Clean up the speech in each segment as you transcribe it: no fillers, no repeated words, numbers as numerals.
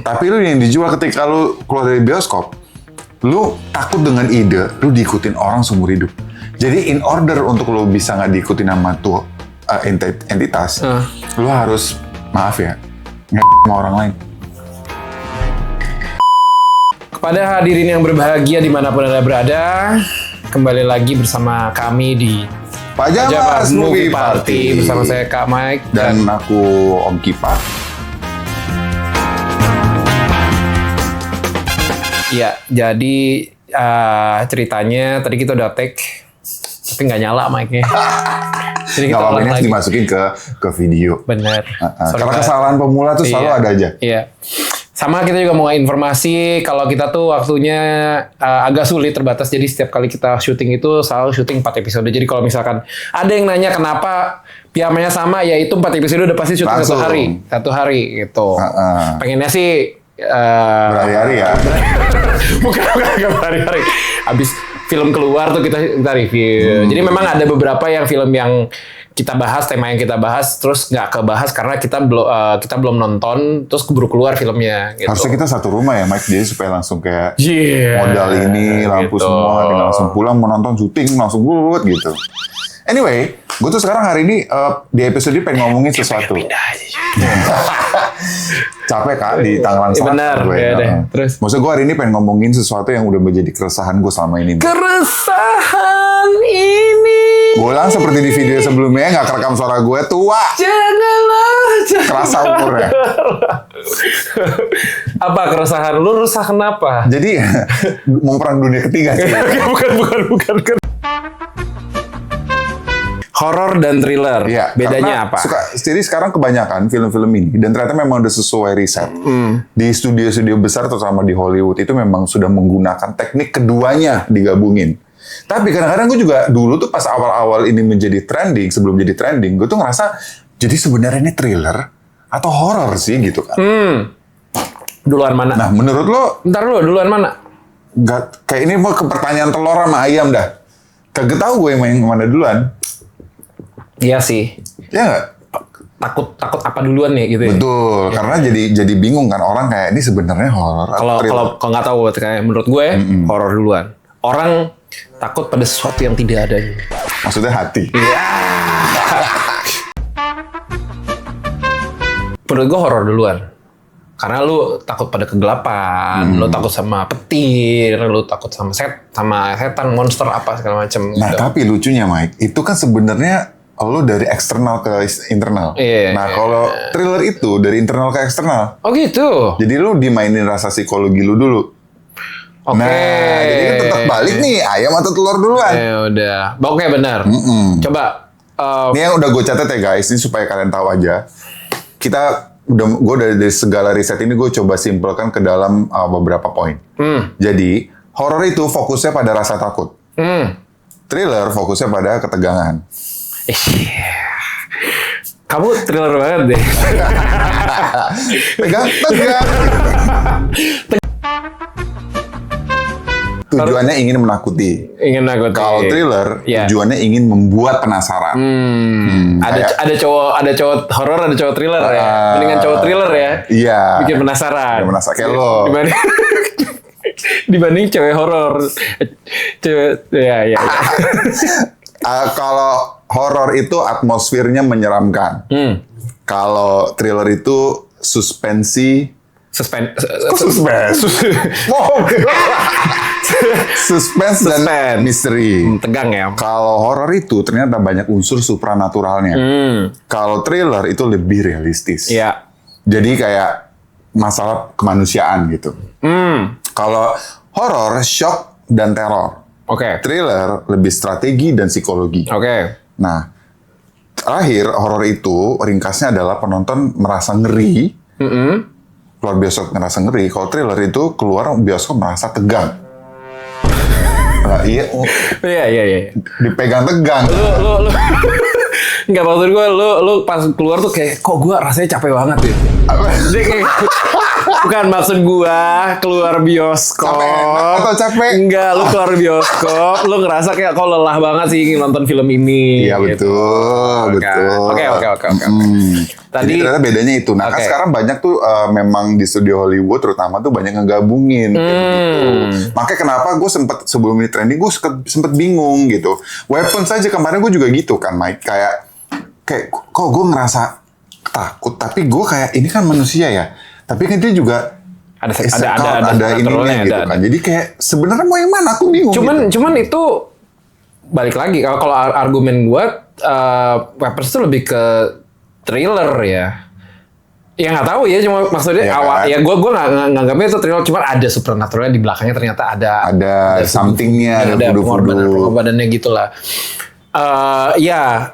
Tapi lu yang dijual ketika lu keluar dari bioskop, lu takut dengan ide, lu diikutin orang seumur hidup. Jadi in order untuk lu bisa nggak diikutin sama tuh entitas, lu harus, maaf ya, sama orang lain. Kepada hadirin yang berbahagia dimanapun Anda berada, kembali lagi bersama kami di Pajamas Movie Party. Bersama saya Kak Mike dan aku Om Kipa. Iya, jadi ceritanya tadi kita udah take, tapi nggak nyala mic-nya. Jadi kita ulang harus lagi. dimasukin ke video. Bener. Karena kesalahan pemula tuh selalu ada aja. Iya. Sama kita juga mau informasi kalau kita tuh waktunya agak sulit terbatas. Jadi setiap kali kita syuting itu selalu syuting 4 episode. Jadi kalau misalkan ada yang nanya kenapa piyamanya sama, ya itu 4 episode udah pasti syuting satu hari gitu. Pengennya sih berhari-hari ya. bukan berhari-hari. Abis film keluar tuh kita review. Jadi memang ada beberapa yang film yang kita bahas, tema yang kita bahas, terus nggak kebahas karena kita belum nonton, terus keburu keluar filmnya. Gitu. Harusnya kita satu rumah ya, Mike, jadi supaya langsung kayak modal ini, lampu gitu. semua, tinggal langsung pulang mau nonton syuting, langsung buat gitu. Anyway, gue tuh sekarang hari ini di episode ini pengen ngomongin sesuatu. Capek Kak di Tangerang Selatan. Benar, ya deh. Terus. Maksudnya gue hari ini pengen ngomongin sesuatu yang udah menjadi keresahan gue selama ini. Keresahan ini. Gue ulang seperti di video sebelumnya, nggak kerekam suara gue, tua. Janganlah. Kerasa umurnya. Apa keresahan lu? Resah kenapa? Jadi mau perang dunia ketiga sih. bukan. Horor dan thriller, Ya, bedanya apa? Jadi sekarang kebanyakan film-film ini, dan ternyata memang udah sesuai riset. Di studio-studio besar, terutama di Hollywood, itu memang sudah menggunakan teknik keduanya digabungin. Tapi kadang-kadang gue juga, dulu tuh pas awal-awal ini menjadi trending, sebelum jadi trending, gue tuh ngerasa, jadi sebenarnya ini thriller atau horor sih gitu kan. Duluan mana? Nah, menurut lo, Ntar lu, duluan mana? kayak ini mau ke pertanyaan telur sama ayam dah. Kagak tahu gue yang mana duluan. Iya sih. Ya nggak? Takut apa duluan nih gitu ya? Betul, karena jadi bingung kan orang kayak ini sebenarnya horor atau thriller. Kalau nggak tahu, kayak menurut gue horor duluan. Orang takut pada sesuatu yang tidak ada. Maksudnya hati. Iya. Menurut gue horor duluan. Karena lu takut pada kegelapan, lu takut sama petir, lu takut sama setan, monster apa segala macam. Nah, gitu. tapi lucunya Mike, itu kan sebenarnya lu dari eksternal ke internal. Iya, Nah, kalau thriller itu dari internal ke eksternal. Oh gitu. Jadi lu dimainin rasa psikologi lu dulu. Oke. Nah, jadi kan tetap balik nih, ayam atau telur duluan. Udah. Oke, benar. Coba. Ini yang udah gue catat ya guys, ini supaya kalian tahu aja. Gue dari segala riset ini gue coba simpelkan ke dalam beberapa poin. Jadi, horor itu fokusnya pada rasa takut. Thriller fokusnya pada ketegangan. Kamu thriller banget deh. Tegang. Tujuannya ingin menakuti. Ingin nakutin. Kalau thriller, tujuannya ingin membuat penasaran. Ada cowok horor, ada cowok thriller ya. Mendingan cowok thriller ya. Iya. Bikin penasaran. Bikin penasaran kayak lo. Dibanding cewek horor. Cewek ya. Kalau horor itu atmosfernya menyeramkan. Kalau thriller itu suspensi. Suspense dan misteri. Tegang ya. Kalau horor itu ternyata banyak unsur supranaturalnya. Kalau thriller itu lebih realistis. Iya. Jadi kayak masalah kemanusiaan gitu. Kalau horor shock dan teror. Oke. Thriller lebih strategi dan psikologi. Oke. Nah, terakhir horor itu ringkasnya adalah penonton merasa ngeri. Keluar bioskop merasa ngeri. Kalau thriller itu keluar bioskop merasa tegang. Nah, iya. Dipegang tegang. Lu Enggak, maksud gue lu pas keluar tuh kayak kok gue rasanya capek banget ya. Jadi kayak bukan maksud gue keluar bioskop. Capek atau capek? Enggak, lu keluar bioskop, lu ngerasa kayak kok lelah banget sih nonton film ini. Iya, gitu. betul. Oke. Jadi ternyata bedanya itu. Nah kan sekarang banyak tuh memang di studio Hollywood terutama tuh banyak ngegabungin gitu. Makanya kenapa gue sempet sebelum ini trending gue sempet bingung gitu. Weapon saja kemarin gue juga gitu kan Mike. Kayak kok gue ngerasa takut tapi gue kayak ini kan manusia ya. Tapi kan dia juga ada ininya gitu kan. Jadi kayak sebenarnya mau yang mana aku bingung. Cuman itu balik lagi kalau argumen gue Weapons itu lebih ke thriller ya. Ya nggak tahu ya, cuma maksudnya awal ya gue nggak nganggapnya itu thriller, cuma ada supernaturalnya di belakangnya ternyata ada somethingnya, ada pengorbanan-pengorbanannya gitulah. Ya.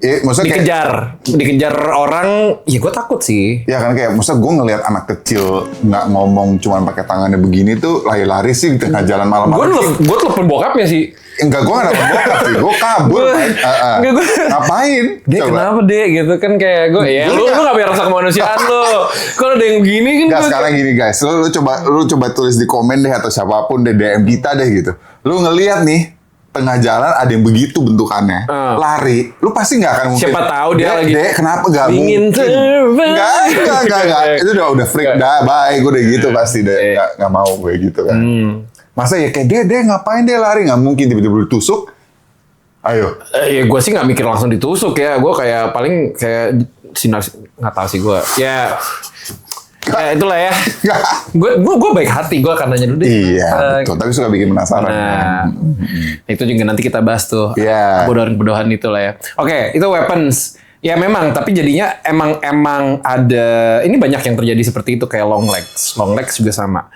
Dikejar orang, ya gue takut sih. Ya kan kayak, maksudnya gue ngelihat anak kecil nggak ngomong cuman pakai tangannya begini tuh lari-lari sih di tengah jalan malam-malam. Gue telepon bokapnya sih. Enggak, gue nggak telepon bokap sih, gue kabur. Ngapain? Dek kenapa dek gitu kan kayak gue, ya lu nggak biar rasa kemanusiaan lu. Kalau ada yang begini kan. Gak sekarang gini guys, lu coba tulis di komen deh atau siapapun deh DM kita deh gitu. Lu ngelihat nih tengah jalan ada yang begitu bentukannya, lari, lu pasti nggak akan mungkin. Siapa tahu dia lagi. Dek, kenapa nggak mungkin? Enggak. Itu udah freak dah, bye, gue udah gitu pasti deh, nggak mau gue gitu kan. Masa ya kayak dia ngapain dia lari, nggak mungkin tiba-tiba ditusuk. Ayo. Ya gue sih nggak mikir langsung ditusuk ya, gue kayak paling kayak sinar nggak tahu sih gue. Ya itulah ya. Gue baik hati, gue akan nanya dulu deh. Iya, betul. Tapi suka bikin penasaran. Nah, itu juga nanti kita bahas tuh. Bodohan-bodohan itulah ya. Oke, itu Weapons. Ya memang, tapi jadinya emang ada. Ini banyak yang terjadi seperti itu kayak Long Legs. Long Legs juga sama.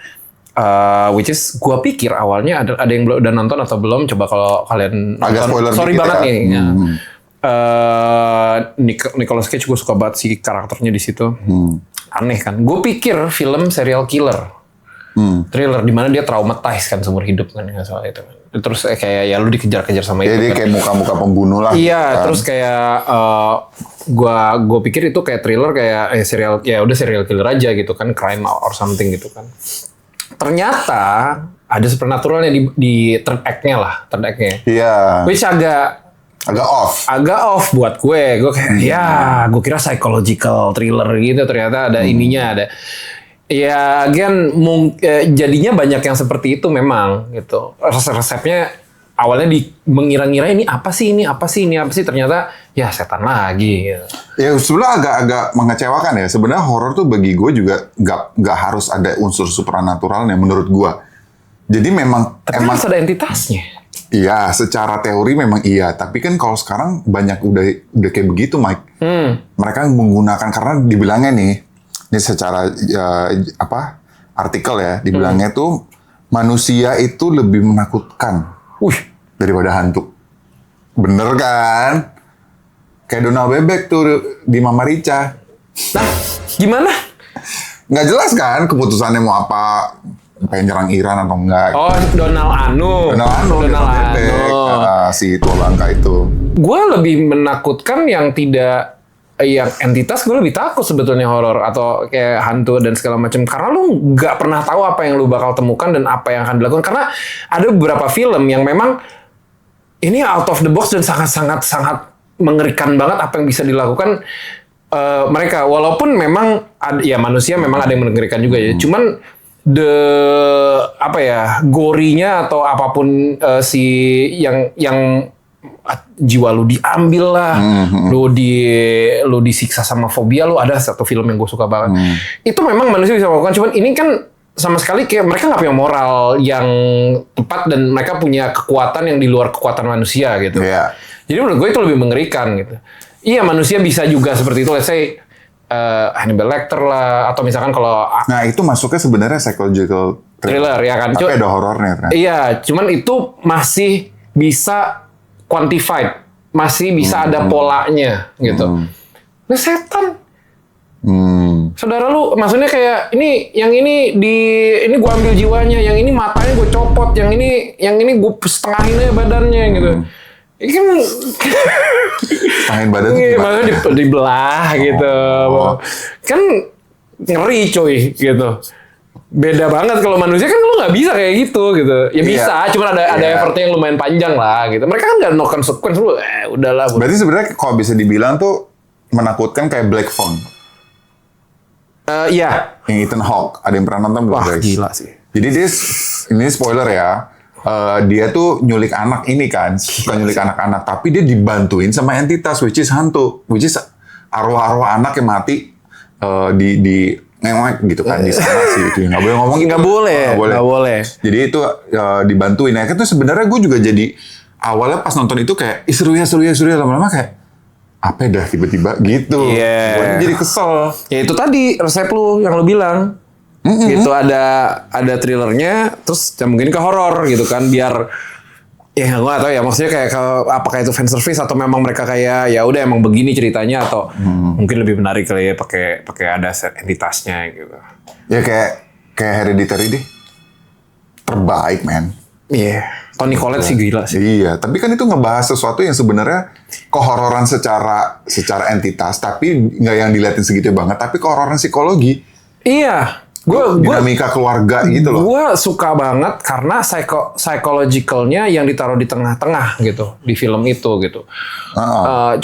Which is gue pikir awalnya ada yang udah nonton atau belum. Coba kalau kalian agak nonton. spoiler Sorry dikit banget ya. nih. Nicolas Cage gue suka banget sih karakternya di situ. Aneh kan? Gue pikir film serial killer, thriller di mana dia traumatized kan seumur hidup kan soal itu. Terus kayak ya lu dikejar-kejar sama itu. Jadi kan. kayak muka-muka pembunuh lah. Iya, kan. Terus kayak gue pikir itu kayak thriller kayak serial ya udah serial killer aja gitu kan, crime or something gitu kan. Ternyata ada supernaturalnya di third act-nya. Iya. Which agak off buat gue kayak gue kira psychological thriller gitu, ternyata ada ininya ada ya again jadinya banyak yang seperti itu memang gitu. Resepnya awalnya mengira-ngira ini apa sih ternyata ya setan lagi gitu. Ya sebenarnya agak mengecewakan ya, sebenarnya horor tuh bagi gue juga nggak harus ada unsur supernaturalnya menurut gue. Jadi memang harus ada entitasnya. Iya, secara teori memang iya. Tapi kan kalau sekarang banyak udah kayak begitu, Mike. Mereka menggunakan karena dibilangnya nih, ini secara artikel ya, dibilangnya tuh manusia itu lebih menakutkan daripada hantu. Bener kan? Kayak Donald Bebek tuh di Mama Rica. Nah, gimana? Nggak jelas kan keputusannya mau apa? Pengen nyerang Iran atau enggak? Oh, Donald Anu. Si Tua Bangka itu. Gue lebih menakutkan yang entitas. Gue lebih takut sebetulnya horor atau kayak hantu dan segala macam, karena lu nggak pernah tahu apa yang lu bakal temukan dan apa yang akan dilakukan. Karena ada beberapa film yang memang ini out of the box dan sangat mengerikan banget apa yang bisa dilakukan mereka. Walaupun memang manusia memang ada yang mengerikan juga ya. Cuman gorinya atau apapun yang jiwa lu diambil lah, lu disiksa sama fobia lu. Ada satu film yang gue suka banget. Itu memang manusia bisa melakukan, cuman ini kan sama sekali kayak mereka nggak punya moral yang tepat dan mereka punya kekuatan yang di luar kekuatan manusia gitu. Jadi menurut gue itu lebih mengerikan gitu. Iya, manusia bisa juga seperti itu. Let's say Hannibal Lecter lah, atau misalkan kalau itu masuknya sebenarnya psychological thriller ya kan. Tapi ada horornya ternyata. Iya, cuman itu masih bisa quantified, masih bisa ada polanya gitu. Nah, setan. Saudara lu, maksudnya kayak ini gua ambil jiwanya, yang ini matanya gua copot, yang ini gua setengahin aja badannya gitu. Ini kan tangan badan tuh maksudnya dibelah gitu. Kan ngeri coy gitu. Beda banget kalau manusia kan lu nggak bisa kayak gitu. Ya bisa, cuman ada effortnya yang lumayan panjang lah gitu. Mereka kan nggak no consequence, lu udahlah. Berarti sebenarnya kalau bisa dibilang tuh menakutkan kayak Black Phone. Iya. Yang Ethan Hawke. Ada yang pernah nonton belum Wah, guys? gila sih. Jadi dia, ini spoiler ya. Dia tuh nyulik anak ini kan. Suka nyulik anak-anak. Tapi dia dibantuin sama entitas, which is hantu. Which is arwah-arwah anak yang mati di ngewek gitu kan di sana sih itu nggak boleh ngomong gitu. Nggak boleh. Jadi itu dibantuin. Nah itu sebenarnya gue juga jadi awalnya pas nonton itu kayak seru ya lama-lama kayak apa dah tiba-tiba gitu. Gue jadi kesel. Ya itu tadi resep lu yang lu bilang. Gitu ada thrillernya, terus ya mungkin ke horor gitu kan biar ya gue gak tahu ya maksudnya kayak apakah itu fan service atau memang mereka kayak ya udah emang begini ceritanya atau mungkin lebih menarik kali ya pakai ada entitasnya gitu. Ya kayak Hereditary deh. Terbaik, man. Iya. Toni Collette sih gila sih. Iya, tapi kan itu ngebahas sesuatu yang sebenarnya kehororan secara entitas, tapi nggak yang dilihatin segitu banget, tapi kehororan psikologi. Iya. Dinamika keluarga gitu loh. Gue suka banget karena psychologicalnya yang ditaruh di tengah-tengah gitu di film itu gitu.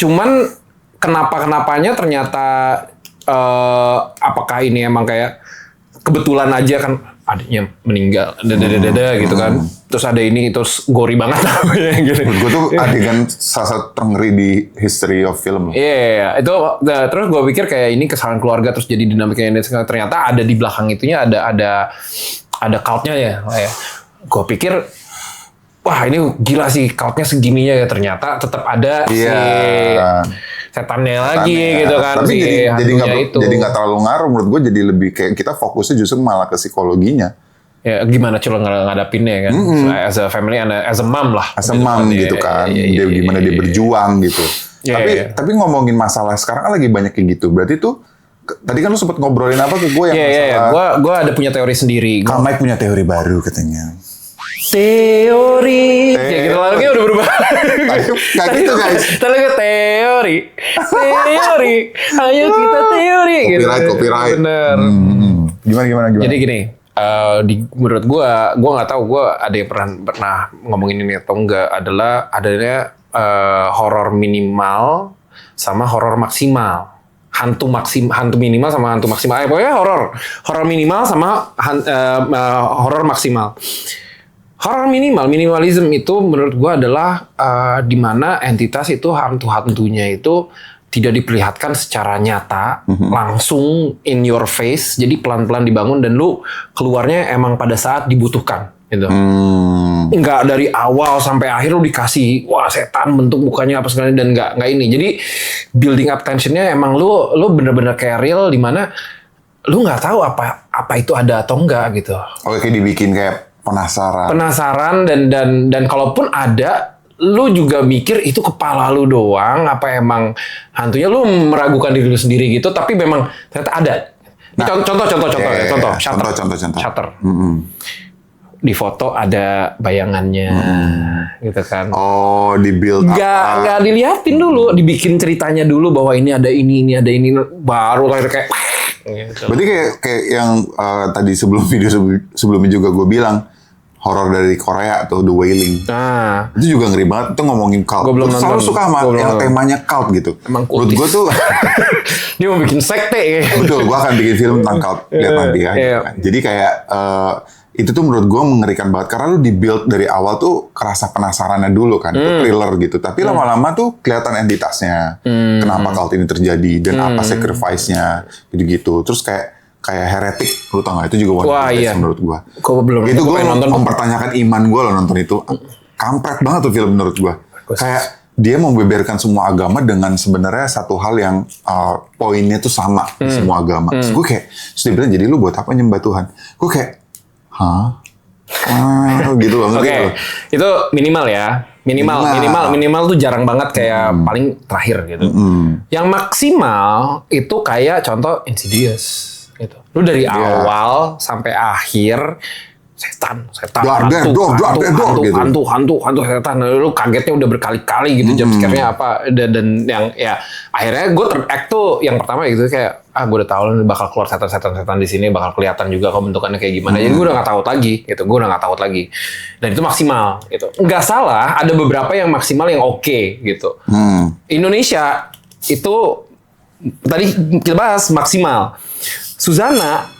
Cuman kenapanya ternyata apakah ini emang kayak kebetulan aja kan adiknya meninggal, gitu kan. Terus ada ini, terus gori banget gitu. Gue tuh adegan salah satu terngeri di history of film. Iya, itu terus gue pikir kayak ini kesalahan keluarga terus jadi dinamikanya ternyata ada di belakang itunya ada cultnya ya. Gue pikir wah ini gila sih cultnya segininya ya, ternyata tetap ada si setannya lagi gitu kan. Tapi itu. jadi nggak terlalu ngaruh menurut gue, jadi lebih kayak kita fokusnya justru malah ke psikologinya. Ya gimana coba ngadapinnya kan, so, as a family and as a mom lah. As a mom gitu kan, dia gimana dia berjuang gitu. Tapi ngomongin masalah sekarang kan lagi banyak kayak gitu. Berarti tuh tadi kan lu sempat ngobrolin apa ke gue yang masalah. Gue ada punya teori sendiri. Kak Mike punya teori baru katanya. Teori. Ya gitu lagi udah berubah. Gak gitu guys. Tadi ke teori. Ayo kita teori. Copyright. Bener. Gimana? Jadi gini. Menurut gue nggak tahu, gue ada yang pernah ngomongin ini atau enggak, adanya horor minimal sama horor maksimal, hantu minimal sama hantu maksimal, pokoknya horor minimal sama horor maksimal. Horor minimalism itu menurut gue adalah di mana entitas itu hantu-hantunya itu tidak diperlihatkan secara nyata, langsung in your face, jadi pelan-pelan dibangun dan lu keluarnya emang pada saat dibutuhkan, gitu. Nggak dari awal sampai akhir lu dikasih, wah setan bentuk mukanya apa segala dan nggak ini. Jadi building up tensionnya emang lu bener-bener kayak real, di mana lu nggak tahu apa itu ada atau enggak gitu. Oke, dibikin kayak penasaran dan kalaupun ada, lu juga mikir itu kepala lu doang, apa emang hantunya, lu meragukan diri lu sendiri gitu, tapi memang ternyata ada. Contoh. Shutter. Di foto ada bayangannya, gitu kan. Oh, di build up. Nggak dilihatin dulu, dibikin ceritanya dulu bahwa ini ada ini, baru kayak. Gitu. Berarti kayak yang tadi sebelum video sebelumnya juga gue bilang. Horor dari Korea atau The Wailing. Nah, itu juga ngeri banget. Itu ngomongin cult. Gue belum selalu suka sama yang temanya cult gitu. Emang menurut gue tuh dia mau bikin sekte ya. Betul, gue akan bikin film tentang cult. Lihat nanti ya. Gitu kan. Jadi kayak itu tuh menurut gue mengerikan banget karena lu di-build dari awal tuh kerasa penasarannya dulu kan. Itu thriller gitu. Tapi lama-lama tuh kelihatan entitasnya. Kenapa cult ini terjadi dan apa sacrifice-nya gitu-gitu. Terus kayak Heretic, lu tau gak? Itu juga menurut gua. Itu gua mempertanyakan iman gua loh nonton itu. Kampret banget tuh film menurut gua. Kayak dia membeberkan semua agama dengan sebenarnya satu hal yang poinnya tuh sama di semua agama. Terus gua kayak, terus dia bilang, jadi lu buat apa nyembah Tuhan? Gua kayak, gitu loh. Oke, itu minimal ya. Minimal tuh jarang banget, kayak paling terakhir gitu. Yang maksimal itu kayak contoh Insidious. Gitu. Lu dari awal sampai akhir setan, hantu setan. Lu kagetnya udah berkali-kali gitu, jump scare-nya apa dan yang ya akhirnya gue ter-act tuh yang pertama gitu kayak gue udah tahu bakal keluar setan di sini, bakal kelihatan juga kok bentukannya kayak gimana. Jadi gue udah nggak takut lagi. Dan itu maksimal gitu. Nggak salah, ada beberapa yang maksimal yang oke gitu. Indonesia itu tadi kita bahas maksimal. Susana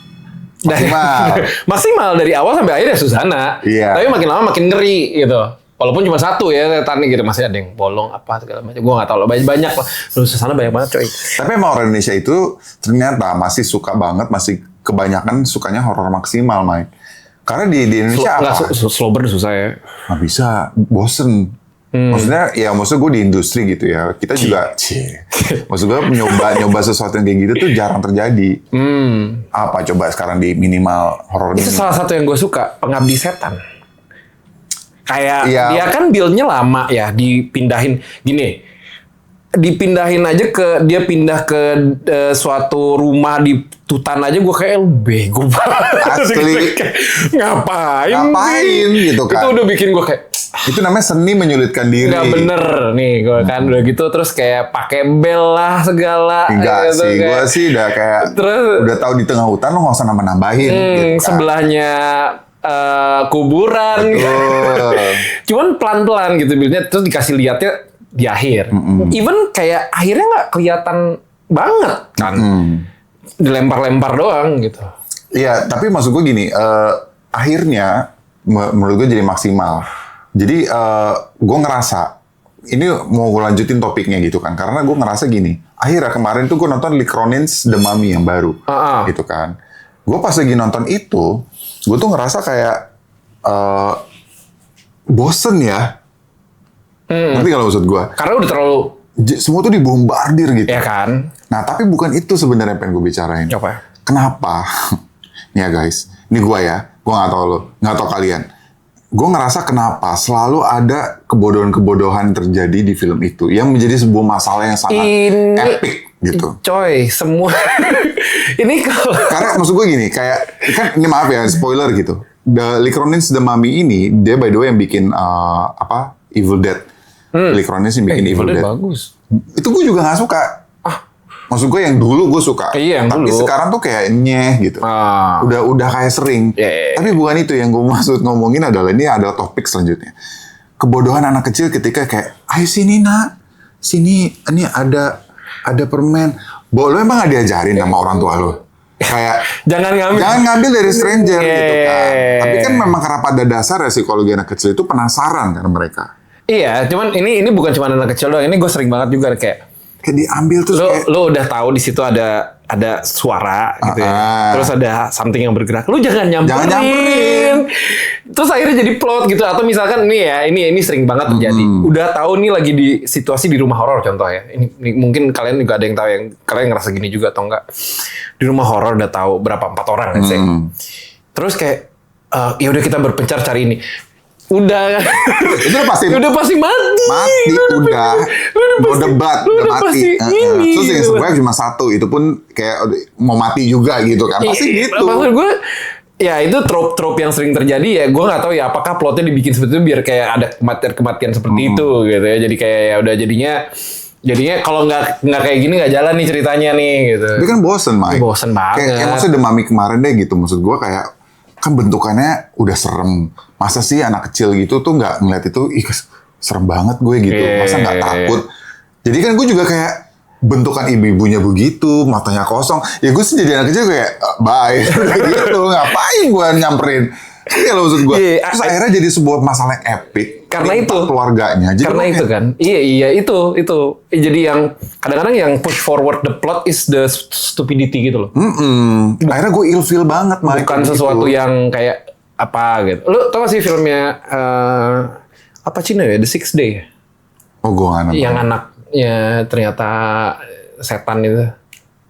Maksimal. maksimal dari awal sampai akhir ya Susana. Iya. Tapi makin lama makin ngeri gitu. Walaupun cuma satu ya setannya gitu, masih ada yang bolong apa segala macam. Gue nggak tahu loh, banyak lah. Terus Susana banyak banget coy. Tapi emang orang Indonesia itu ternyata masih suka banget, masih kebanyakan sukanya horor maksimal, Mike. Karena di Indonesia apa? Slow burn susah ya. Nggak bisa, bosen. Maksudnya gue di industri gitu ya. Kita juga, maksud gue nyoba sesuatu yang kayak gitu tuh jarang terjadi. Apa coba sekarang di minimal horor Itu ini? salah satu yang gue suka, Pengabdi Setan. Kayak Iya. dia kan build-nya lama ya, dipindahin gini. Dipindahin aja dia pindah ke suatu rumah di Tutan aja gue kayak bego banget. Asli. Ngapain gitu kan. Itu udah bikin gue kayak Itu namanya seni menyulitkan diri. nggak bener nih gue kan udah gitu terus kayak pakai bel lah segala. Enggak gitu, sih, kayak. gue sih udah kayak Terus- udah tahu di tengah hutan lo nggak usah nambah-nambahin. Gitu kan. Sebelahnya kuburan. Betul. Cuman pelan-pelan gitu build-nya terus dikasih lihatnya di akhir. Even kayak akhirnya nggak kelihatan banget kan. Dilempar-lempar doang gitu. Iya, tapi maksud gue gini, akhirnya menurut gue jadi maksimal. Jadi gue ngerasa, ini mau gue lanjutin topiknya gitu kan, karena gue ngerasa gini, akhirnya kemarin tuh gue nonton Lee Cronin's The Mummy yang baru, gitu kan. Gue pas lagi nonton itu, gue tuh ngerasa kayak bosen ya. Ngerti kalau maksud gue? Karena udah terlalu Semua tuh dibombardir gitu. ya kan. Nah, tapi bukan itu sebenarnya yang pengen gue bicarain. Apa? Kenapa? Nih ya guys, ini gue ya, gue nggak tahu lo, nggak tahu kalian. Gue ngerasa kenapa selalu ada kebodohan-kebodohan terjadi di film itu yang menjadi sebuah masalah yang sangat epic gitu. Coy, semua ini kalau Karena maksud gue gini, kayak kan ini maaf ya spoiler gitu. The Lee Cronin's The Mummy ini dia by the way yang bikin Evil Dead. Lee Cronin's yang bikin Evil Dead. bagus. Itu gue juga nggak suka. Maksud gue yang dulu gue suka. Iya, yang tapi dulu. sekarang tuh kayak nyeh gitu. Ah. Udah kayak sering. Yeah. Tapi bukan itu yang gue maksud ngomongin adalah ini adalah topik selanjutnya. Kebodohan anak kecil ketika kayak, ayo sini nak, sini ini ada permen. Lo emang gak diajarin sama orang tua lo? Kayak Jangan ngambil dari stranger gitu kan. Yeah. Tapi kan memang karena pada dasar ya psikologi anak kecil itu penasaran kan mereka. Iya, cuman ini bukan cuma anak kecil doang. Ini gue sering banget juga kayak Kayak diambil terus kayak lo udah tahu di situ ada suara gitu ya. Terus ada something yang bergerak. Lu jangan nyamperin. Terus akhirnya jadi plot gitu atau misalkan nih ya, ini sering banget terjadi. Udah tahu nih lagi di situasi di rumah horor contoh ya. Ini mungkin kalian juga ada yang tahu yang kalian ngerasa gini juga atau enggak. Di rumah horor udah tahu berapa 4 orang let's say. Terus kayak ya udah kita berpencar cari ini. Udah itu udah pasti mati. udah mau debat udah mati. Ini, Terus yang gitu. survive cuma satu, itu pun kayak mau mati juga gitu kan, pasti gitu. Maksud gue ya itu trope yang sering terjadi ya. Gue nggak tahu ya apakah plotnya dibikin seperti itu biar kayak ada kematian seperti itu gitu ya. Jadi kayak ya udah jadinya kalau nggak kayak gini nggak jalan nih ceritanya nih gitu. Tapi kan bosen, Mike. Bosen banget. Kayak maksudnya The Mummy kemarin deh gitu, maksud gue kayak kan bentukannya udah serem. Masa sih anak kecil gitu tuh nggak ngeliat itu, ih serem banget gue gitu. Masa nggak takut? Jadi kan gue juga kayak bentukan ibu-ibunya begitu, matanya kosong. Ya gue sih jadi anak kecil kayak bye gitu. Ngapain gue nyamperin? Iya loh maksud gue. Terus akhirnya jadi sebuah masalah yang epic. Karena itu keluarganya. Jadi karena itu kan. Iya itu. Jadi yang kadang-kadang yang push forward the plot is the stupidity gitu loh. Akhirnya gue ilfeel banget, Mike. Bukan sesuatu yang kayak apa gitu. Lu tau gak sih filmnya apa Cina ya? The Sixth Day. Oh, gue nggak nonton. Yang anaknya ternyata setan itu.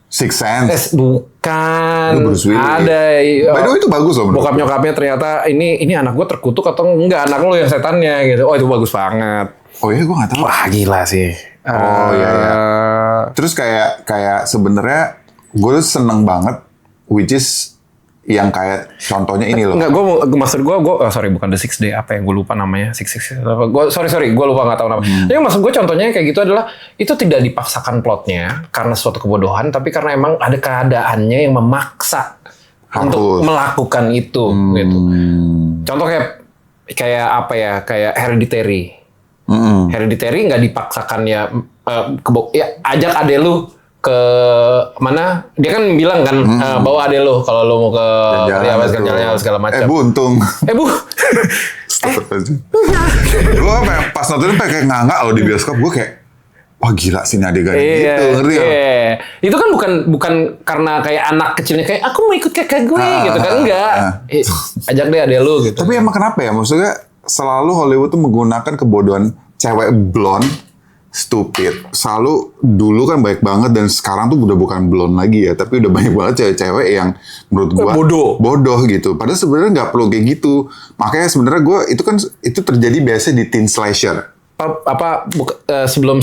Six Sense. Bukan. Itu Bruce Willis. Ada. By the way itu bagus loh. Bokap nyokapnya ternyata ini anak gue terkutuk atau enggak, anak lo yang setannya gitu. Oh itu bagus banget. Oh iya, gue nggak tahu. Wah gila sih. Oh iya. Terus kayak sebenarnya gue tuh seneng banget, which is yang kayak contohnya ini loh. Enggak, maksud gue, sorry bukan The Sixth Day, apa yang gue lupa namanya, Six apa? Sorry, gue lupa nggak tahu nama. Tapi maksud gue contohnya kayak gitu adalah itu tidak dipaksakan plotnya karena suatu kebodohan, tapi karena emang ada keadaannya yang memaksa untuk melakukan itu, gitu. Contoh kayak apa ya, kayak Hereditary. Hereditary nggak dipaksakan ya, ya ajak adek lu ke mana? Dia kan bilang kan bawa adek lo kalau lo mau ke jalan-jalan segala macam. Buntung. Bu. Gue pas nonton itu kayak nganga loh di bioskop. Gue kayak, wah gila sih ini adegan gitu, ngerti ya? Itu kan bukan karena kayak anak kecilnya kayak aku mau ikut kakak gue gitu kan, enggak. Ajak deh adek lu gitu. Tapi emang kenapa ya? Maksudnya selalu Hollywood tuh menggunakan kebodohan cewek blonde, stupid. Selalu dulu kan baik banget dan sekarang tuh udah bukan blonde lagi ya, tapi udah banyak banget cewek-cewek yang menurut gua bodoh gitu. Padahal sebenarnya nggak perlu kayak gitu. Makanya sebenarnya gua itu terjadi biasa di teen slasher. Sebelum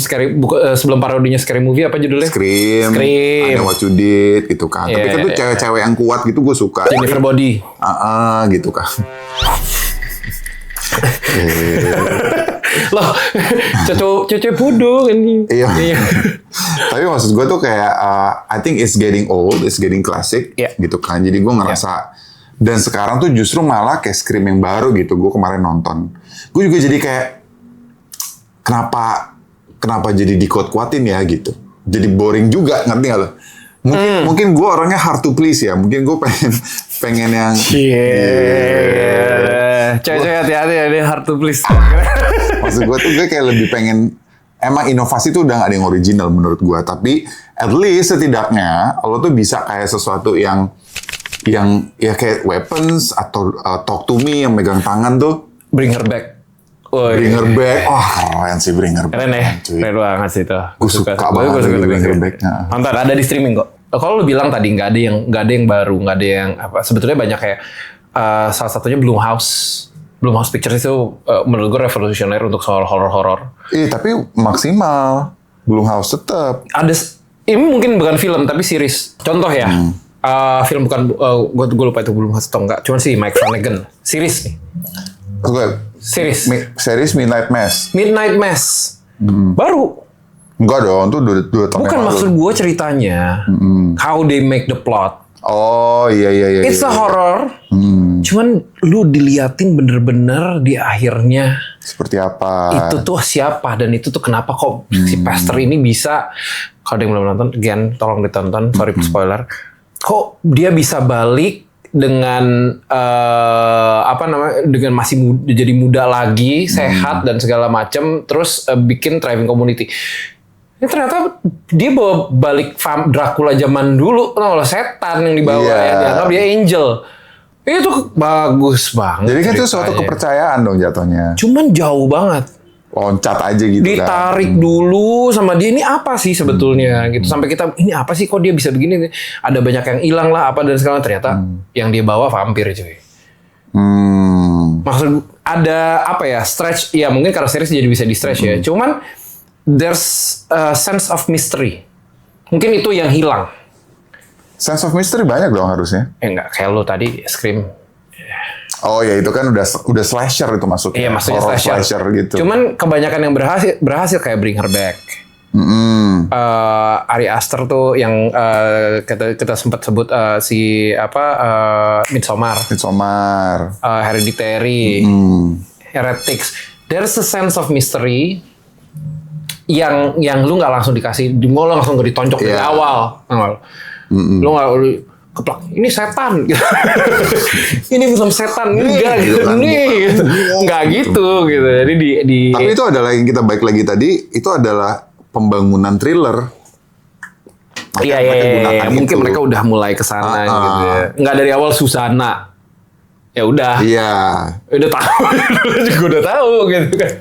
parodinya Scary Movie apa judulnya? Scream. Ada What You Did gitu kan. Tapi kan tuh cewek-cewek yang kuat gitu gue suka. Jennifer Body. Gitu kan. Loh, cewek bodoh kan. Iya. Tapi maksud gue tuh kayak I think it's getting old, it's getting classic gitu kan. Jadi gue ngerasa dan sekarang tuh justru malah kayak Scream yang baru gitu. Gue kemarin nonton. Gue juga jadi kayak kenapa jadi dikuat-kuatin ya gitu. Jadi boring juga, ngerti gak lo? Mungkin gue orangnya hard to please ya. Mungkin gue pengen yang cewek-cewek hati-hati ya, dia hard to please. Maksud gue tuh gue kayak lebih pengen, emang inovasi tuh udah gak ada yang original menurut gue. Tapi at least setidaknya lo tuh bisa kayak sesuatu yang ya kayak Weapons atau Talk to Me yang megang tangan tuh. Bring Her Back. Bring Her Back. Wah, keren sih Bring Her Back. Keren ya? Keren banget sih itu. Gue suka banget Bring Her Back. Nonton, ada di streaming kok. Kalau lu bilang tadi nggak ada yang baru, nggak ada yang apa. Sebetulnya banyak kayak salah satunya Blumhouse Pictures itu menurut gue revolusioner untuk soal horor-horor. Tapi maksimal. Blumhouse tetap. Ini mungkin bukan film tapi series. Contoh ya. Film bukan gue lupa itu Blumhouse atau enggak. Cuman sih Mike Flanagan. Series nih. Series Midnight Mass. Baru. Enggak dong, itu 2 tahun. Bukan maksud gue ceritanya. How they make the plot. Oh iya. It's a horror. Cuman lu diliatin bener-bener di akhirnya. Seperti apa? Itu tuh siapa dan itu tuh kenapa kok si pastor ini bisa. Kalau ada yang belum nonton, again tolong ditonton. Sorry spoiler. Kok dia bisa balik dengan dengan masih jadi muda lagi, sehat dan segala macam, terus bikin thriving community. Ini ternyata dia bawa balik Dracula zaman dulu, setan yang dibawa ya, dianggap dia angel. Itu bagus banget. Jadi kan itu suatu kepercayaan dong jatuhnya. Cuman jauh banget. Loncat aja gitu. Ditarik dulu sama dia, ini apa sih sebetulnya gitu. Sampai kita, ini apa sih kok dia bisa begini. Ada banyak yang hilang lah apa dan segala. Ternyata yang dia bawa vampir cuy. Maksud ada apa ya, stretch. Ya mungkin karena series jadi bisa di stretch ya. Cuman there's a sense of mystery. Mungkin itu yang hilang. Sense of mystery banyak dong harusnya. Enggak, kayak lo tadi Scream. Oh ya itu kan udah slasher itu masuknya. Iya maksudnya slasher gitu. Cuman kebanyakan yang berhasil kayak Bring Her Back. Ari Aster tuh yang kita sempat sebut Midsommar. Hereditary. Heretics. There's a sense of mystery yang lu nggak langsung dikasih, lo langsung nggak ditonjok dari awal. Lo nggak keplak, ini setan. Ini film setan, enggak gitu. Enggak gitu. Jadi Tapi itu adalah yang kita balik lagi tadi, itu adalah pembangunan thriller. Iya. Mungkin mereka udah mulai ke sana gitu ya. Enggak dari awal Susana. Ya udah. Iya. Udah tahu. Juga udah tahu gitu kan.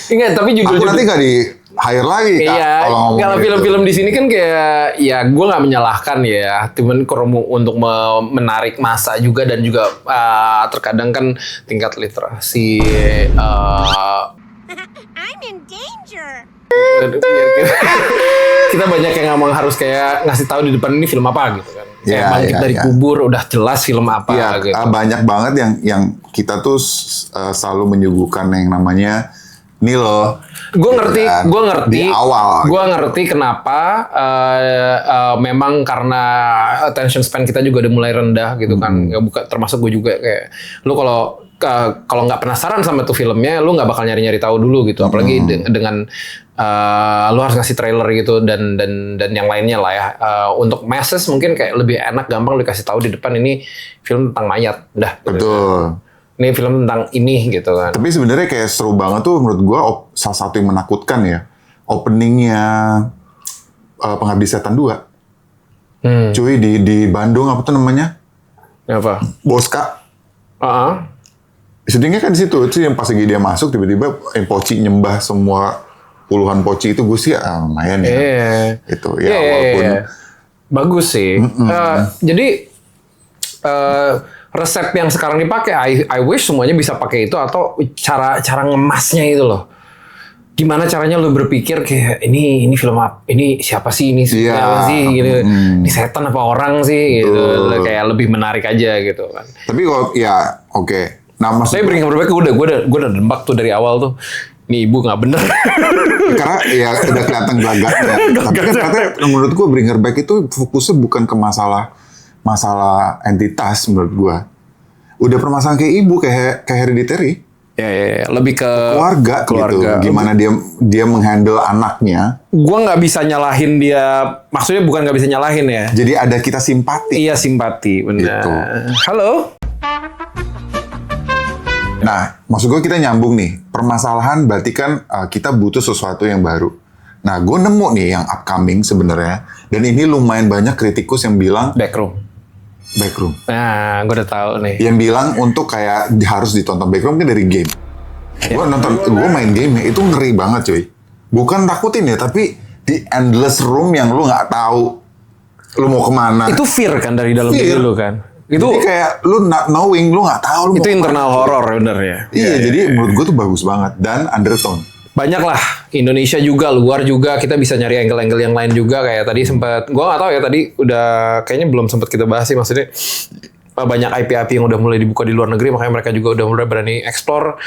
Ingat, tapi judul. Aku nanti nggak di hire lagi Kak. Iya, kalau film-film di sini kan kayak ya gue nggak menyalahkan ya, cuman untuk menarik masa juga dan juga terkadang kan tingkat literasi I'm in danger. Kita banyak yang ngomong harus kayak ngasih tahu di depan ini film apa gitu kan. Kayak bangkit dari kubur udah jelas film apa gitu. Banyak banget yang kita tuh selalu menyuguhkan yang namanya nih loh. Gue ngerti di awal. Gue ngerti kenapa memang karena attention span kita juga udah mulai rendah gitu kan. Termasuk gue juga kayak lu kalau nggak penasaran sama tuh filmnya, lu nggak bakal nyari-nyari tahu dulu gitu. Apalagi dengan lu harus ngasih trailer gitu dan yang lainnya lah ya. Untuk masses mungkin kayak lebih enak, gampang lu dikasih tahu di depan ini film tentang mayat, udah. Betul. Ini film tentang ini gitu kan. Tapi sebenarnya kayak seru banget tuh menurut gua salah satu yang menakutkan ya. Openingnya Pengabdi Setan 2. Cuy di Bandung apa tuh namanya? Apa? Boska. Heeh. Syutingnya kan di situ. Itu yang pas lagi dia masuk tiba-tiba Poci nyembah semua puluhan poci itu gue sih lumayan ya. Itu ya walaupun bagus sih. Jadi resep yang sekarang dipakai, I wish semuanya bisa pakai itu atau cara ngemasnya itu loh. Gimana caranya lu berpikir kayak ini film apa? Ini siapa sih ini? Siapa sih gitu. Ini setan apa orang sih gitu. Kayak lebih menarik aja gitu kan. Tapi kalau ya oke. Nah, maksudnya Bring Her Back gue udah dembak tuh dari awal tuh. Ini ibu nggak bener. Karena ya udah kelihatan gelagatnya. Tapi kan ternyata menurut gue Bring Her Back itu fokusnya bukan ke masalah entitas menurut gue. Udah permasalahan kayak ibu, kayak Hereditary. Ya, lebih ke keluarga. Gitu. Gimana dia menghandle anaknya. Gue nggak bisa nyalahin dia. Maksudnya bukan nggak bisa nyalahin ya. Jadi ada kita simpati. Iya, simpati, benar. Gitu. Halo. Nah, maksud gue kita nyambung nih. Permasalahan berarti kan kita butuh sesuatu yang baru. Nah, gue nemu nih yang upcoming sebenarnya. Dan ini lumayan banyak kritikus yang bilang Backroom. Nah, gue udah tahu nih. Yang bilang untuk kayak harus ditonton Backroom kan dari game. Gue main game itu ngeri banget cuy. Bukan takutin ya, tapi di endless room yang lu nggak tahu lu mau kemana. Itu fear kan dari dalam diri lu kan. Itu jadi kayak lu not knowing, lu nggak tahu lu itu internal horror bener ya. Iya, jadi menurut gue tuh bagus banget dan undertone. Banyak lah, Indonesia juga, luar juga kita bisa nyari angle-angle yang lain juga kayak tadi sempat, gue nggak tahu ya tadi udah kayaknya belum sempat kita bahas sih, maksudnya banyak IP-IP yang udah mulai dibuka di luar negeri, makanya mereka juga udah mulai berani explore.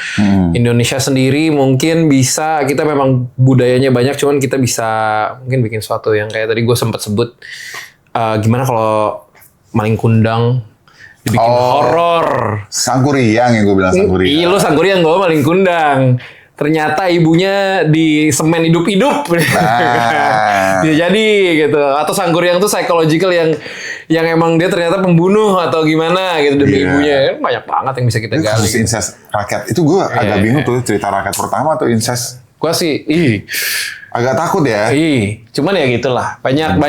Indonesia sendiri mungkin bisa, kita memang budayanya banyak, cuman kita bisa mungkin bikin sesuatu yang kayak tadi gue sempat sebut, gimana kalau Maling Kundang dibikin horor. Sangkuriang yang gue bilang Sangkuriang. Iya, lu Sangkuriang, gue Maling Kundang. Ternyata ibunya di semen hidup-hidup. Bisa jadi gitu. Atau Sangkuriang tuh psychological yang emang dia ternyata pembunuh atau gimana gitu demi ibunya. Banyak banget yang bisa kita gali. Kasus incest rakyat. Itu gue agak bingung tuh cerita rakyat pertama atau incest. Gue sih, agak takut ya. Cuman ya gitulah. Banyak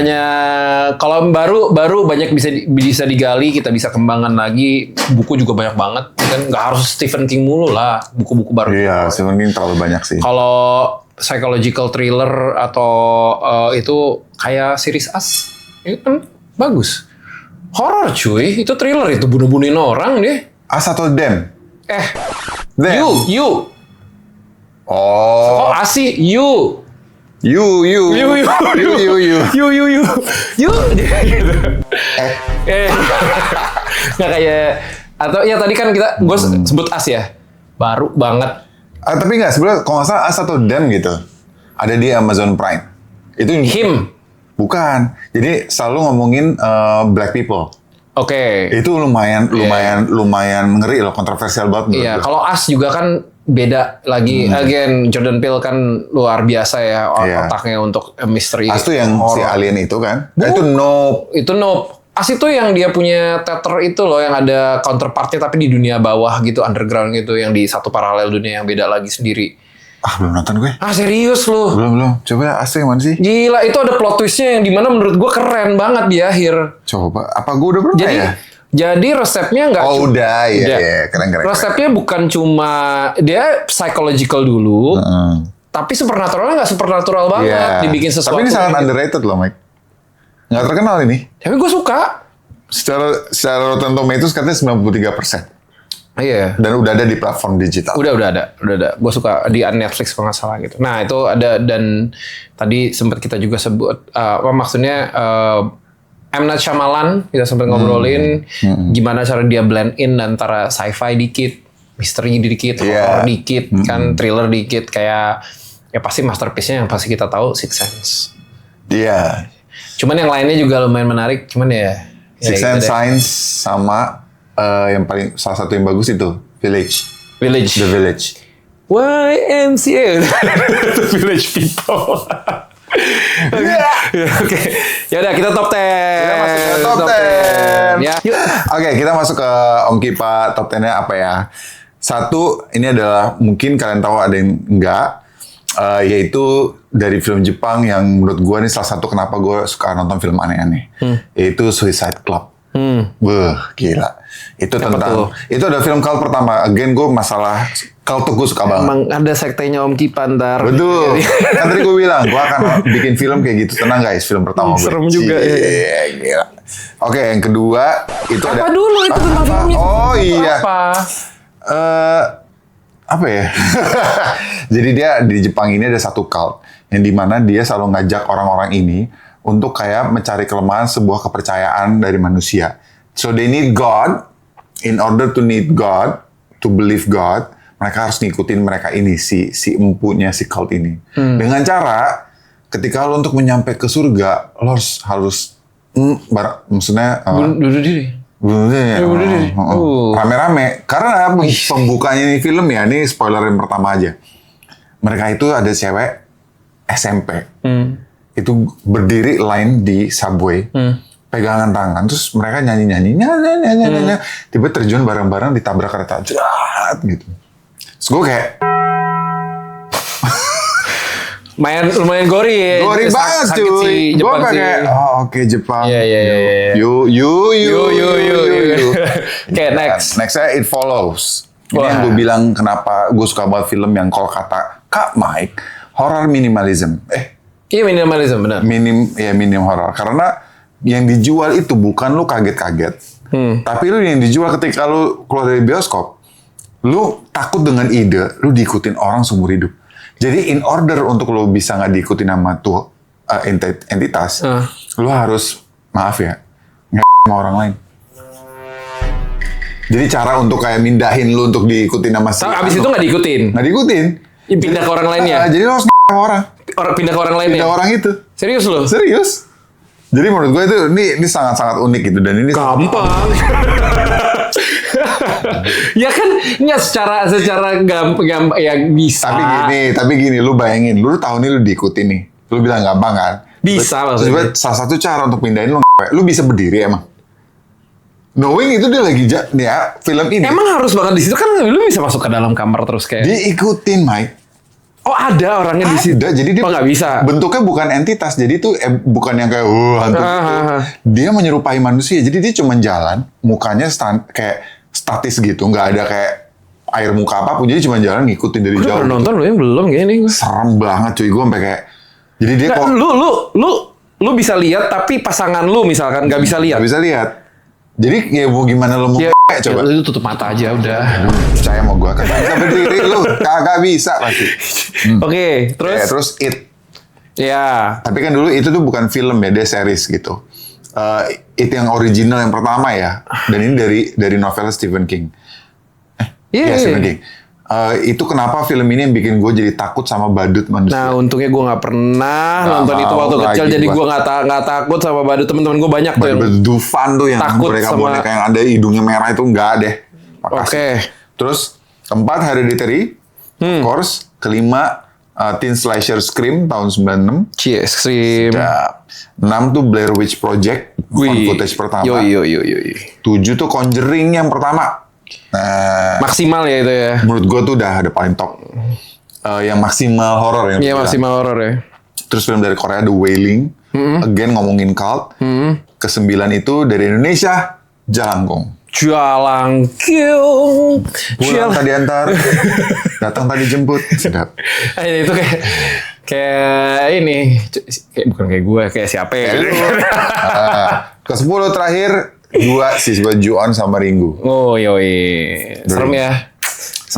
kalau baru banyak bisa digali, kita bisa kembangkan lagi. Buku juga banyak banget. Kan nggak harus Stephen King mulu lah. Buku-buku baru. Iya, Stephen King terlalu banyak sih. Kalau psychological thriller atau itu kayak series Us, itu kan bagus. Horor cuy, itu thriller, itu bunuh-bunuhin orang deh. As atau Them? Them. You. Oh, Asi, you. Nggak kayak, atau ya tadi kan gue sebut As ya, baru banget. Tapi nggak, sebenarnya kalau nggak salah As atau Them gitu, ada di Amazon Prime. Itu Him. Bukan. Jadi selalu ngomongin black people. Oke. Itu lumayan ngeri loh, kontroversial banget. Iya, kalau As juga kan beda lagi. Again, Jordan Peele kan luar biasa ya otaknya untuk misteri. As tuh yang si alien itu kan? Itu Nope. Itu Nope. As itu yang dia punya teater itu loh, yang ada counterpartnya tapi di dunia bawah gitu, underground gitu, yang di satu paralel dunia yang beda lagi sendiri. Belum nonton gue. Serius lu? Belum. Coba As yang mana sih? Gila, itu ada plot twistnya yang dimana menurut gue keren banget di akhir. Coba, apa gue udah pernah ya? Jadi resepnya nggak udah, iya, keren. Resepnya bukan cuma dia psychological dulu, tapi supernaturalnya nggak supernatural banget, dibikin sesuatu. Tapi ini sangat underrated loh, Mike. Nggak terkenal ini. Tapi gue suka. Secara Rotten Tomatoes katanya 93%. Iya. Dan udah ada di platform digital. Udah ada. Gue suka di Netflix kalau nggak salah gitu. Nah itu ada, dan tadi sempat kita juga sebut maksudnya. M. Night Shyamalan, kita sempat ngobrolin gimana cara dia blend in antara sci-fi dikit, misteri dikit, horror dikit, kan thriller dikit, kayak ya pasti masterpiece-nya yang pasti kita tahu Sixth Sense. Iya. Cuman yang lainnya juga lumayan menarik, cuman ya Sixth Sense, Signs, sama yang paling salah satu yang bagus itu Village. The Village. YMCA. The Village People. Oke. Ya udah kita top 10. Kita masuk ke top 10. Ya. Yuk. Oke, kita masuk ke Om Kipa. Top 10-nya apa ya? Satu, ini adalah mungkin kalian tahu ada yang enggak. Yaitu dari film Jepang yang menurut gue ini salah satu kenapa gue suka nonton film aneh-aneh. Yaitu Suicide Club. Wah, gila. Itu tentang, itu ada film cult pertama. Again, gue masalah cult tuh gue suka banget. Emang ada sektenya Om Kipa ntar. Betul. Kan tadi gue bilang, gue akan bikin film kayak gitu. Tenang guys, film pertama gue. Serem juga ya. Gila. Oke, yang kedua itu Apa ada. dulu itu tentang filmnya? Oh iya. Apa? Apa ya? Jadi dia di Jepang ini ada satu cult yang dimana dia selalu ngajak orang-orang ini untuk kayak mencari kelemahan sebuah kepercayaan dari manusia. So they need God. In order to need God, to believe God, mereka harus ngikutin mereka ini si empunya si cult ini. Dengan cara ketika lo untuk menyampai ke surga, lo harus maksudnya Bunuh diri. Bunuh diri. Rame-rame. Karena pembukanya ini film ya, ini spoiler yang pertama aja. Mereka itu ada cewek SMP. Itu berdiri line di subway. Pegangan tangan. Terus mereka nyanyi-nyanyi. Tiba terjun bareng-bareng ditabrak kereta. Jerat gitu. Terus gue kayak... lumayan gori ya. Gori banget Sakit cuy. sih Gue Jepang sih. kayak, oke Jepang. Iya. You. Oke, next. Nextnya It Follows. Ini Wah. yang gue bilang kenapa gue suka banget film yang kalau kata Kak Mike, horror minimalism. Iya minimalism benar. Minim horror. Karena yang dijual itu bukan lu kaget-kaget. Tapi lu yang dijual ketika lu keluar dari bioskop, lu takut dengan ide, lu diikutin orang seumur hidup. Jadi in order untuk lu bisa nggak diikutin sama tuh entitas, lu harus, maaf ya, sama orang lain. Jadi cara untuk kayak mindahin lu untuk diikutin sama si... Abis itu nggak diikutin. Nggak diikutin. Ya, pindah ke orang lainnya. Jadi lu harus sama orang. Pindah ke orang lainnya. Pindah orang itu. Serius loh? Serius. Jadi menurut gue itu ini sangat-sangat unik gitu dan ini Gampang. Ya kan nggak secara gampang ya bisa. Tapi gini, lu bayangin, lu tahu nih lu diikutin nih. Lu bilang gampang kan? Bisa Terus maksudnya. salah satu cara untuk pindahin lu bisa berdiri emang. Knowing itu dia lagi ya film ini. Emang harus banget di situ kan lu bisa masuk ke dalam kamar terus kayak. Diikutin, Mike. Oh ada orangnya di situ. Jadi dia nggak bisa. Bentuknya bukan entitas, jadi itu bukan yang kayak hantu. Dia menyerupai manusia, jadi dia cuma jalan, mukanya kayak statis gitu, nggak ada kayak air muka apapun, jadi cuma jalan ngikutin dari Gue jauh. udah nonton lu yang belum gini. Serem banget cuy, gue sampai kayak. Jadi dia Nah, lu bisa lihat tapi pasangan lu misalkan nggak bisa lihat. nggak bisa lihat. Jadi ya mau gimana lu mau coba? Lu tutup mata aja udah. Percaya sama gue, kagak bisa berdiri lu, kagak bisa pasti. Oke, terus. Ya, terus It. Ya. Tapi kan dulu itu tuh bukan film ya, dia series gitu. It yang original yang pertama ya. Dan ini dari novel Stephen King. Iya, Stephen King. Itu kenapa film ini yang bikin gue jadi takut sama badut manusia. Nah, untungnya gue nggak pernah Nggak nonton itu mau waktu kecil, lagi jadi gua. gue nggak takut sama badut. Teman-teman gue banyak tuh. Badut Dufan tuh yang takut mereka sama- boneka yang ada hidungnya merah itu nggak deh. Makasih. Oke. Terus keempat Hereditary. Of course. Kelima Teen Slasher Scream tahun 96. Scream. 6 tuh Blair Witch Project. Found footage pertama. Yo. 7 tuh Conjuring yang pertama. Nah, Maksimal ya itu ya. menurut gue tuh udah ada paling top. Yang maksimal horror yang Iya maksimal horor ya. Terus film dari Korea The Wailing, again ngomongin cult. Ke-9 itu dari Indonesia, Jalangkung. Jalangkung. Pulang tadi antar, datang tadi jemput. Sedap. Itu kayak ini, kayak bukan kayak gue, kayak siapa ya? Ke-10 terakhir, 2 siswa Ju-on sama Ringu. Oh yoi, serem ya.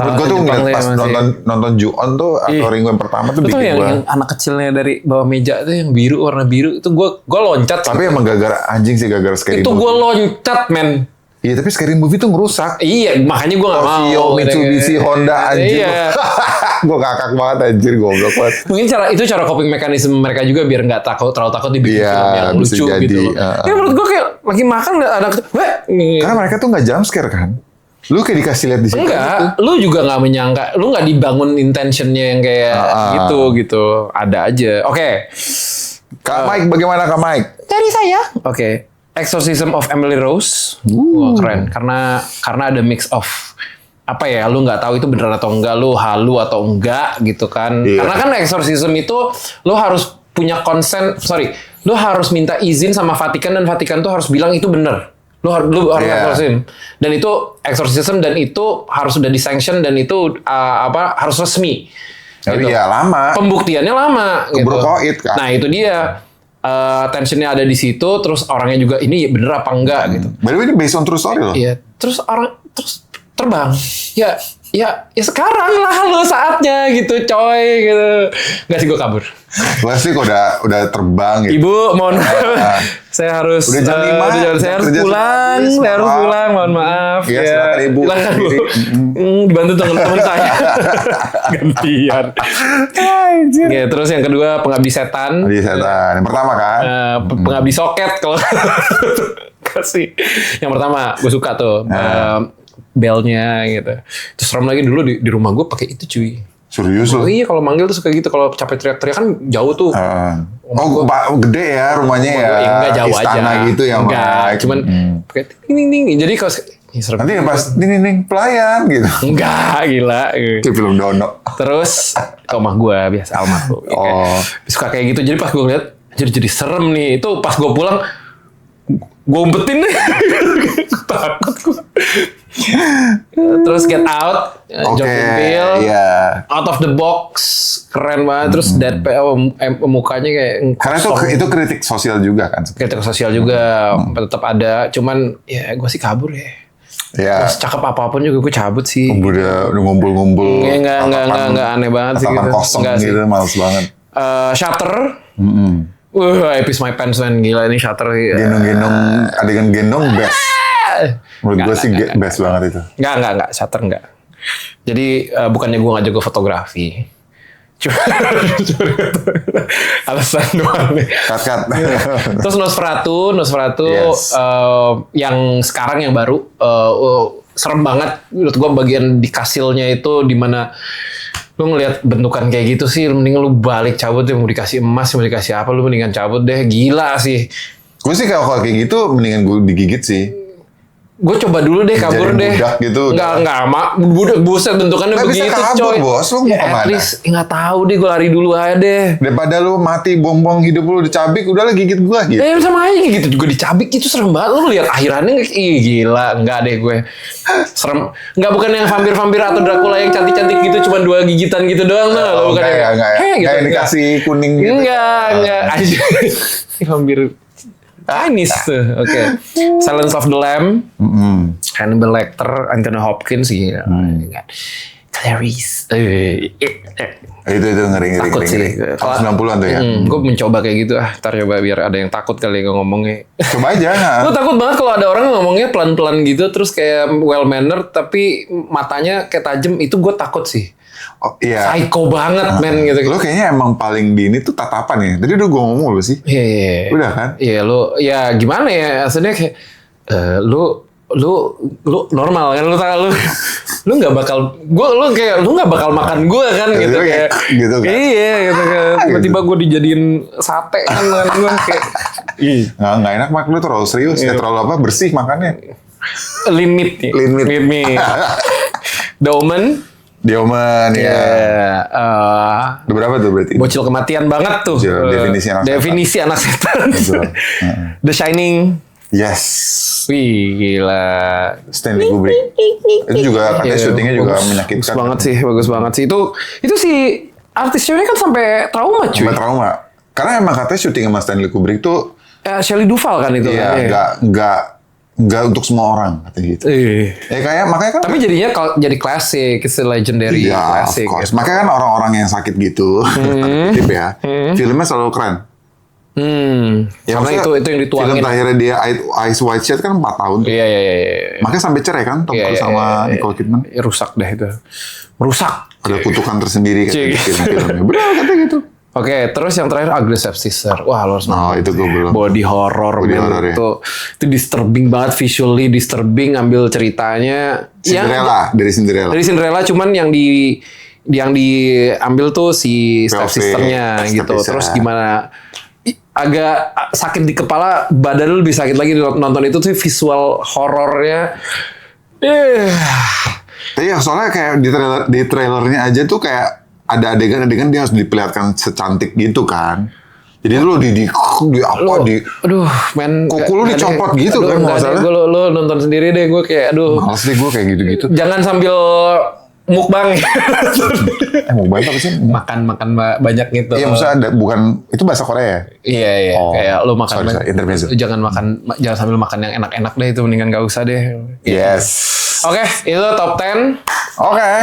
Menurut gue tuh ngeliat pas nonton Ju-on tuh atau Ringu yang pertama tuh Itu bikin yang gue. anak kecilnya dari bawah meja tuh yang biru, warna biru itu gue loncat. Tapi emang gara-gara anjing sih, gara-gara scary itu movie. gue loncat men. Iya, tapi scary movie tuh ngerusak. Iya, makanya gue gak mau. Vio, Mitsubishi, Honda, anjir. Iya. Gue kakak banget anjir, goblok banget. Mungkin cara coping mekanisme mereka juga biar nggak terlalu takut dibikin Iya, film yang bisa lucu jadi. gitu loh. Ya menurut gue kayak lagi makan ada anak kecil, Karena mereka tuh nggak jump scare kan. Lu kayak dikasih lihat di situ. Enggak, lu juga nggak menyangka, lu nggak dibangun intentionnya yang kayak gitu. Ada aja. Oke. Kak Mike, bagaimana Kak Mike? Dari saya. Oke. Exorcism of Emily Rose. Wah, keren. Karena ada mix of apa ya, lu nggak tahu itu bener atau enggak, lu halu atau enggak gitu kan. Iya. Karena kan exorcism itu lu harus punya lu harus minta izin sama Vatikan dan Vatikan tuh harus bilang itu bener. Lu harus exorcism. Dan itu exorcism dan itu harus sudah disanction dan itu harus resmi. Gitu. Iya, lama. Pembuktiannya lama gitu. Keburu koit, kan. Nah, itu dia. Tensionnya ada di situ, terus orangnya juga ini bener apa enggak gitu. By the way, ini based on true story loh. Iya, terus terbang. Ya sekarang lah lo saatnya gitu, coy gitu. Enggak sih, gue kabur. Pasti kok udah terbang gitu. Ibu, mohon maaf. Saya harus Udah jam 5. saya harus pulang. Saya harus pulang, mohon maaf. Iya, silakan Ibu. Silakan, Bu. Dibantu teman-teman saya. Gantian. Oke, terus yang kedua pengabdi setan. Pengabdi setan. Yang pertama kan? Pengabdi soket kalau kasih. Yang pertama gue suka tuh. Belnya gitu. Terus serem lagi dulu di rumah gue pakai itu cuy. Serius loh? Iya, kalau manggil tuh suka gitu. Kalau capek teriak-teriak kan jauh tuh. Gede ya rumahnya ya. Enggak jauh Istana aja. gitu ya. Enggak, cuman pakai ting-ting. Jadi kalau serem. Nanti pas ding pelayan gitu. Enggak, gila. Kayak film Dono. Terus ke rumah gue biasa almarhum. Suka kayak gitu. Jadi pas gue lihat jadi serem nih. Itu pas gue pulang gue umpetin nih. Takut gue. Terus Get Out, Jordan Peele, Out of the Box, keren banget. Terus mukanya kayak karena itu kritik sosial juga kan. Kritik sosial juga tetap ada. Cuman ya gue sih kabur ya. Terus cakep apapun juga gue cabut sih. Udah ngumpul-ngumpul. Enggak aneh banget sih. Tatapan kosong gitu, males banget. Shutter. I piss my pants man, gila ini Shutter. Gendong-gendong, adegan gendong best. Menurut gue sih best banget itu. Enggak, Shutter enggak. Jadi bukannya gue gak jago fotografi. Cuma alasan doang nih. Cut. Terus Nosferatu yang sekarang yang baru serem banget. Menurut gue bagian di kasilnya itu dimana lu ngelihat bentukan kayak gitu sih, mending lu balik cabut deh, mau dikasih emas, mau dikasih apa, lu mendingan cabut deh, gila sih. Gue sih kalau kayak gitu mendingan gue digigit sih. Gue coba dulu deh, kabur deh. Budak gitu. Enggak, budak buset bentukannya nggak begitu, bisa kabur, coy. Bos. Lu mau kemana? At least nggak tahu deh, gue lari dulu aja deh. Daripada lu mati bom-bom hidup lu dicabik, udahlah gigit gue gitu. Sama aja gitu juga dicabik, itu serem banget. Lu lihat akhirannya, gila, enggak deh gue. Serem. Enggak, bukan yang vampir-vampir atau Dracula yang cantik-cantik gitu, cuma 2 gigitan gitu doang. Bukan Kayak dikasih kuning gitu. Enggak. Vampir. Nice tuh, oke. Silence of the Lamb, Hannibal Lecter, Anthony Hopkins, gitu. Clarice. Itu ngeri. Takut sih. Tahun 90-an tuh ya. Gue mencoba kayak gitu ntar coba biar ada yang takut kali ngomongnya. Coba aja. Gue takut banget kalau ada orang ngomongnya pelan-pelan gitu, terus kayak well mannered, tapi matanya kayak tajam. Itu gue takut sih. Oh, iya. Psycho banget men gitu. Lo kayaknya emang paling di ini tuh tatapan ya. Tadi udah gue ngomong lo sih. Iya. Udah kan? Iya lo ya gimana ya aslinya kayak lu normal kan lu nggak bakal lu nggak bakal makan gue kan gitu kayak gitu kan. Iya gitu kan. Tiba-tiba gue dijadiin sate kan gue kayak nggak enak mak lu terlalu serius ya terlalu bersih makannya. Limit. The Omen ya. Udah berapa tuh berarti? Bocil kematian banget tuh. Definisi anak setan. The Shining. Yes. Wih gila. Stanley Kubrick. Itu juga katanya syutingnya juga menyakitkan. Bagus banget sih. Itu si artisnya ini kan sampai trauma cuy. Sampai trauma. Karena emang katanya syuting sama Stanley Kubrick tuh. Shelley Duvall kan itu. Iya, Enggak untuk semua orang katanya gitu. Makanya kan. Tapi jadinya jadi klasik, it's a legendary klasik. Gitu. Makanya kan orang-orang yang sakit gitu, tip ya, filmnya selalu keren. Ya, karena itu yang dituangin. Film terakhirnya dia Eyes Wide Shut kan 4 tahun. Iya. Makanya sampai cerai kan Tom Cruise sama Nicole Kidman. Rusak deh itu. Merusak. Ada kutukan tersendiri kan di film-filmnya. Benar katanya gitu. Oke, terus yang terakhir Ugly Stepsister. Wah, lo harus Oh, itu gue belum. body horror, Body man. horror, ya. Itu disturbing banget, visually disturbing, ambil ceritanya. Cinderella, dari Cinderella. Dari Cinderella, cuman yang diambil tuh si stepsisternya gitu. Stepsister. Terus gimana? Agak sakit di kepala, badan lu lebih sakit lagi nonton itu tuh visual horornya. Iya, soalnya kayak di trailernya aja tuh kayak ada adegan-adegan dia harus diperlihatkan secantik gitu kan. Jadi lu Aduh, men. kuku lu nggak dicopot deh. gitu Aduh, kan, nggak nggak deh. salah. Lu nonton sendiri deh, gue kayak aduh. males deh gue kayak gitu-gitu. Jangan sambil mukbang. Mukbang apa sih? makan banyak gitu. Iya, maksudnya ada, bukan, itu bahasa Korea ya? Iya. Oh, Kayak lu makan sorry, intermezzo. jangan sambil makan yang enak-enak deh, itu mendingan gak usah deh. Yes. Oke, itu top 10. Oke.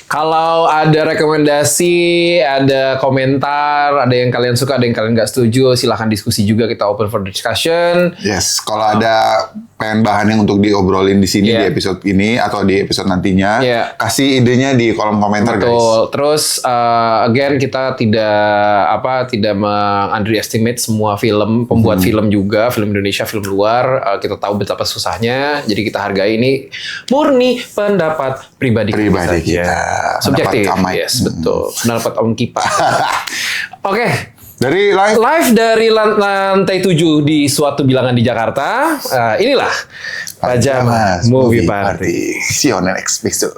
Kalau ada rekomendasi, ada komentar, ada yang kalian suka, ada yang kalian nggak setuju, silahkan diskusi juga, kita open for discussion. Yes, kalau ada pengen bahan yang untuk diobrolin di sini Iya. di episode ini atau di episode nantinya, Iya. kasih idenya di kolom komentar guys. Betul. Terus again kita tidak underestimate semua film, pembuat film juga, film Indonesia, film luar. Kita tahu betapa susahnya, jadi kita hargai ini murni pendapat pribadi Pribadi saja. kita. Subjektif. Pendapat Kamai. Yes, betul. Pendapat Om Kipa. Oke. Dari live. Live dari lantai 7 di suatu bilangan di Jakarta. Inilah Pajama Movie Party. See you on the next episode.